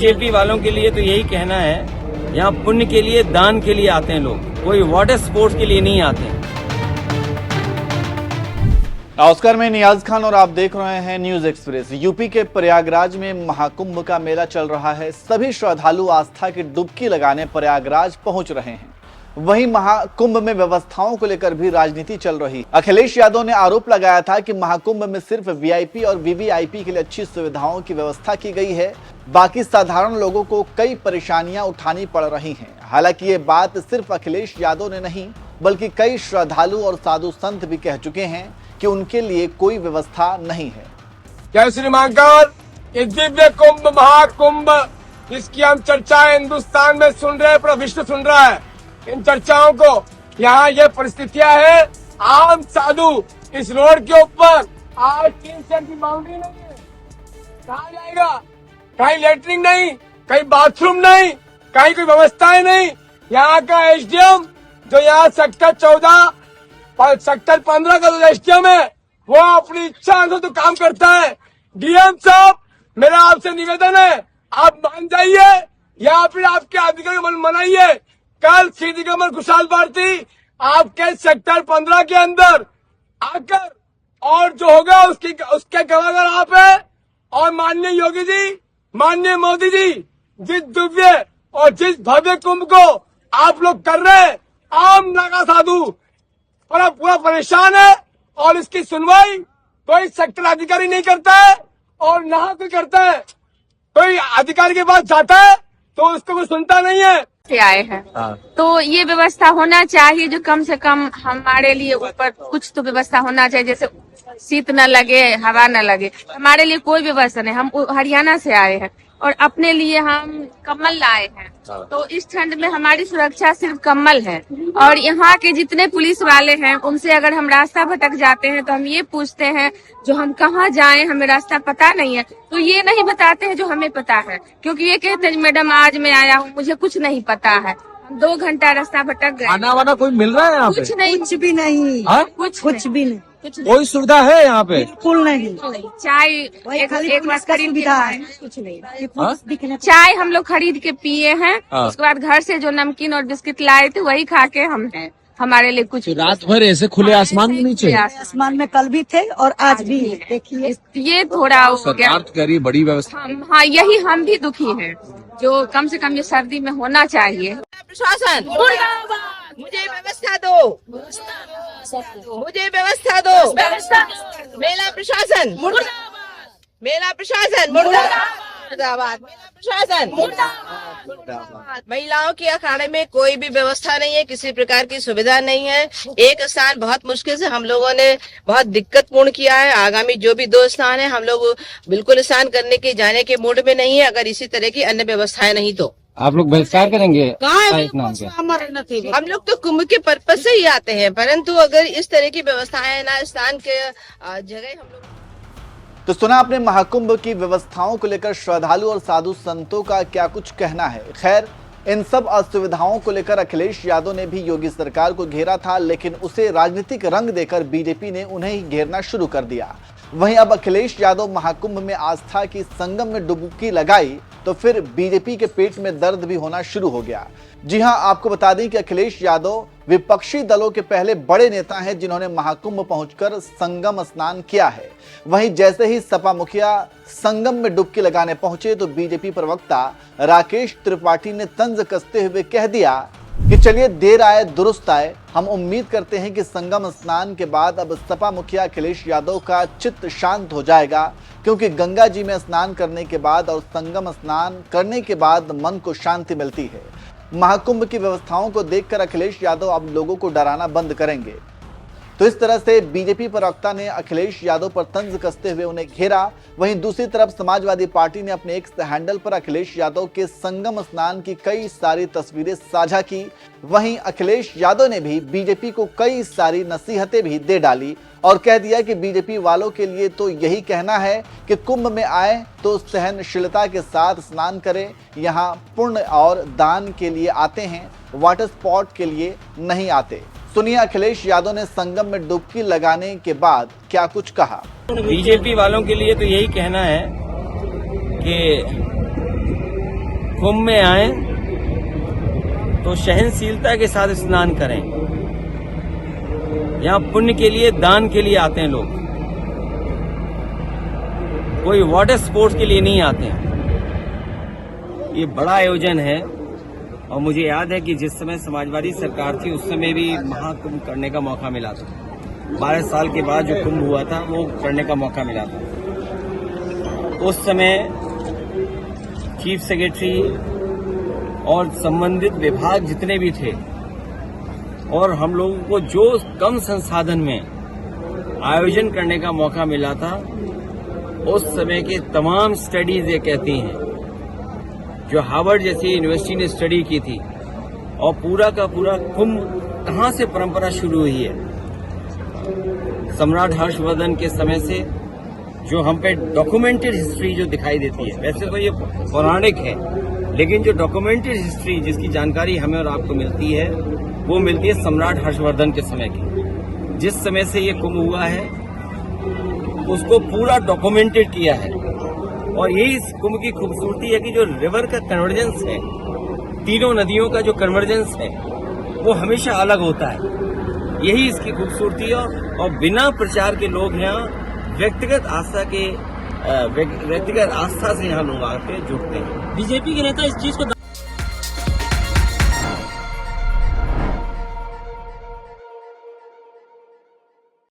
BJP वालों के लिए तो यही कहना है, यहाँ पुण्य के लिए, दान के लिए आते हैं लोग, कोई वाटर स्पोर्ट्स के लिए नहीं आते हैं। नमस्कार, मैं नियाज खान और आप देख रहे हैं न्यूज एक्सप्रेस। यूपी के प्रयागराज में महाकुंभ का मेला चल रहा है। सभी श्रद्धालु आस्था की डुबकी लगाने प्रयागराज पहुंच रहे हैं। वहीं महाकुंभ में व्यवस्थाओं को लेकर भी राजनीति चल रही। अखिलेश यादव ने आरोप लगाया था कि महाकुंभ में सिर्फ वीआईपी और वीवीआईपी के लिए अच्छी सुविधाओं की व्यवस्था की गई है, बाकी साधारण लोगों को कई परेशानियां उठानी पड़ रही हैं। हालांकि ये बात सिर्फ अखिलेश यादव ने नहीं, बल्कि कई श्रद्धालु और साधु संत भी कह चुके हैं कि उनके लिए कोई व्यवस्था नहीं है। जय श्री महाकाल। ये दिव्य कुंभ, महाकुंभ, इसकी हम चर्चाएं हिंदुस्तान में सुन रहे हैं, पूरा विश्व सुन रहा है इन चर्चाओं को। यहाँ ये परिस्थितियां है, आम साधु इस रोड के ऊपर आज 3 सेंट की बाउंड्री नहीं है, कहाँ जाएगा? कहीं लेटरिन नहीं, कहीं बाथरूम नहीं, कहीं कोई व्यवस्थाएं नहीं। यहाँ का एसडीएम जो यहाँ सेक्टर 14 सेक्टर 15 का जो एसडीएम है, वो अपनी इच्छा अनुसार तो काम करता है। डीएम साहब, मेरा आपसे निवेदन है, आप मान जाइए या फिर आपके अधिकारी मन मनाइए। कल सीधी कमर खुशहाल भारती आपके सेक्टर 15 के अंदर आकर और जो होगा उसके गवाहर आप है। और माननीय योगी जी, माननीय मोदी जी, जिस दिव्य और जिस भव्य कुंभ को आप लोग कर रहे हैं, आम नागा साधु पूरा परेशान है और इसकी सुनवाई कोई सेक्टर अधिकारी नहीं करता है और ना कोई करता है। कोई अधिकारी के पास जाता है तो उसको कोई सुनता नहीं है। से आए हैं तो ये व्यवस्था होना चाहिए, जो कम से कम हमारे लिए ऊपर कुछ तो व्यवस्था होना चाहिए, जैसे शीत न लगे, हवा न लगे। हमारे लिए कोई व्यवस्था नहीं। हम हरियाणा से आए हैं और अपने लिए हम कम्बल लाए हैं, तो इस ठंड में हमारी सुरक्षा सिर्फ कम्बल है। और यहाँ के जितने पुलिस वाले हैं, उनसे अगर हम रास्ता भटक जाते हैं तो हम ये पूछते हैं जो हम कहाँ जाएं, हमें रास्ता पता नहीं है, तो ये नहीं बताते हैं जो हमें पता है, क्योंकि ये कहते हैं मैडम आज मैं आया हूँ, मुझे कुछ नहीं पता है। हम 2 घंटा रास्ता भटक गए। खाना वाना कोई मिल रहा है यहाँ पे? कुछ नहीं, कुछ भी नहीं, कुछ भी नहीं, कोई सुविधा है यहाँ पे? बिल्कुल नहीं। चाय एक बार खरीद के खाए, कुछ नहीं। चाय हम लोग खरीद के पिए हैं, उसके बाद घर से जो नमकीन और बिस्किट लाए थे वही खा के हम हैं। हमारे लिए कुछ रात भर ऐसे खुले आसमान के नीचे? आसमान में कल भी थे और आज भी है। देखिए ये थोड़ा हो गया। सरकार कह रही है बड़ी व्यवस्था। हाँ, यही हम भी दुखी हैं, जो कम से कम ये सर्दी में होना चाहिए। प्रशासन मुझे व्यवस्था दो, मुझे व्यवस्था दो। मेला प्रशासन मेला प्रशासन मुर्दाबाद, मेला प्रशासन मुर्दाबाद। महिलाओं के अखाड़े में कोई भी व्यवस्था नहीं है, किसी प्रकार की सुविधा नहीं है। एक स्थान बहुत मुश्किल से हम लोगों ने बहुत दिक्कत पूर्ण किया है। आगामी जो भी 2 स्थान है, हम लोग बिल्कुल स्नान करने के जाने के मूड में नहीं है, अगर इसी तरह की अन्य व्यवस्थाएं नहीं तो। आप लोग बहिष्कार करेंगे? हम लोग तो कुंभ के पर्पज से ही आते हैं, परंतु अगर इस तरह की व्यवस्थाएं ना स्नान के जगह हम लोग। तो सुना आपने महाकुंभ की व्यवस्थाओं को लेकर श्रद्धालु और साधु संतों का क्या कुछ कहना है। खैर, इन सब असुविधाओं को लेकर अखिलेश यादव ने भी योगी सरकार को घेरा था, लेकिन उसे राजनीतिक रंग देकर बीजेपी ने उन्हें ही घेरना शुरू कर दिया। वहीं अब अखिलेश यादव महाकुंभ में आस्था की संगम में डुबकी लगाई तो फिर बीजेपी के पेट में दर्द भी होना शुरू हो गया। जी हां, आपको बता दें कि अखिलेश यादव विपक्षी दलों के पहले बड़े नेता हैं जिन्होंने महाकुंभ पहुंचकर संगम स्नान किया है। वहीं जैसे ही सपा मुखिया संगम में डुबकी लगाने पहुंचे तो बीजेपी प्रवक्ता राकेश त्रिपाठी ने तंज कसते हुए कह दिया कि चलिए देर आए दुरुस्त आए। हम उम्मीद करते हैं कि संगम स्नान के बाद अब सपा मुखिया अखिलेश यादव का चित्त शांत हो जाएगा, क्योंकि गंगा जी में स्नान करने के बाद और संगम स्नान करने के बाद मन को शांति मिलती है। महाकुंभ की व्यवस्थाओं को देखकर अखिलेश यादव अब लोगों को डराना बंद करेंगे। तो इस तरह से बीजेपी प्रवक्ता ने अखिलेश यादव पर तंज कसते हुए उन्हें घेरा। वहीं दूसरी तरफ समाजवादी पार्टी ने अपने एक्स हैंडल पर अखिलेश यादव के संगम स्नान की कई सारी तस्वीरें साझा की। वहीं अखिलेश यादव ने भी बीजेपी को कई सारी नसीहतें भी दे डाली और कह दिया कि बीजेपी वालों के लिए तो यही कहना है कि कुंभ में आए तो सहनशीलता के साथ स्नान करें। यहाँ पुण्य और दान के लिए आते हैं, वाटर स्पॉट के लिए नहीं आते। सुनिए अखिलेश यादव ने संगम में डुबकी लगाने के बाद क्या कुछ कहा। बीजेपी वालों के लिए तो यही कहना है कि कुंभ में आए तो सहनशीलता के साथ स्नान करें। यहाँ पुण्य के लिए, दान के लिए आते हैं लोग, कोई वाटर स्पोर्ट्स के लिए नहीं आते हैं। ये बड़ा आयोजन है और मुझे याद है कि जिस समय समाजवादी सरकार थी उस समय भी महाकुंभ करने का मौका मिला था। 12 साल के बाद जो कुंभ हुआ था वो करने का मौका मिला था। उस समय चीफ सेक्रेटरी और संबंधित विभाग जितने भी थे और हम लोगों को जो कम संसाधन में आयोजन करने का मौका मिला था, उस समय के तमाम स्टडीज ये कहती हैं, जो हार्वर्ड जैसी यूनिवर्सिटी ने स्टडी की थी, और पूरा का पूरा कुंभ कहां से परंपरा शुरू हुई है। सम्राट हर्षवर्धन के समय से जो हम पे डॉक्यूमेंटेड हिस्ट्री जो दिखाई देती है, वैसे तो ये पौराणिक है, लेकिन जो डॉक्यूमेंटेड हिस्ट्री जिसकी जानकारी हमें और आपको मिलती है वो मिलती है सम्राट हर्षवर्धन के समय की। जिस समय से ये कुंभ हुआ है उसको पूरा डॉक्यूमेंटेड किया है। और यही इस कुंभ की खूबसूरती है कि जो रिवर का कन्वर्जेंस है, तीनों नदियों का जो कन्वर्जेंस है वो हमेशा अलग होता है। यही इसकी खूबसूरती है। और बिना प्रचार के लोग यहाँ व्यक्तिगत आस्था से यहाँ लोग आके जुड़ते हैं। बीजेपी के नेता इस चीज को